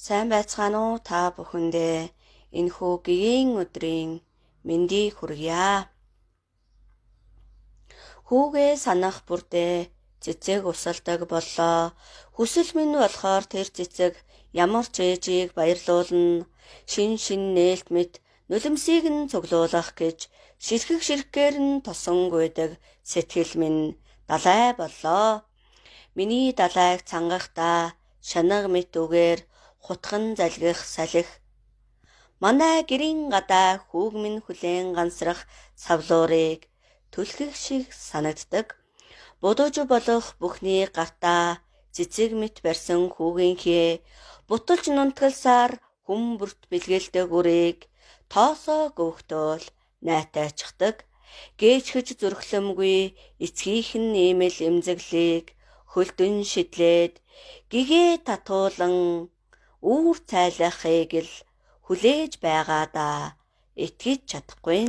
Сайн байцгаана уу та бүхэндээ энэхүү гэгийн өдрийн мэндийг хүргье. Хүүгээ санах бүрдээ цэцэг усалдаг боллоо. Хүсэл минь болохоор тэр цэцэг ямар ч ээжийг баярлуулна. Шин нээлт мэт нулимсыг нь цуглуулах гэж ширхгээр нь тосонгүйдэг сэтгэл минь далай боллоо. Миний далайг цангахдаа шанаг мэт үгээр хутхан залгих салхи. Манай гэрийн гадаа хүүг минь хүлээн гансрах савлуурыг түлхэх шиг санагддаг. Будууж болох бүхний гартаа цэцэг мэт барьсан хүүгийнхээ буталж нунтгалсаар хүмүүрт бэлгэлдэг үрийг тоосоо гөвхтөөл найтайчдаг. Гээчхэж зүрхлэмгүй эцгийнх нь нэмэл эмзэглийг хөлдөн шидлээд гэгээ татуулан үүр цайлахыг л хүлээж байгаадаа итгэж чадахгүй.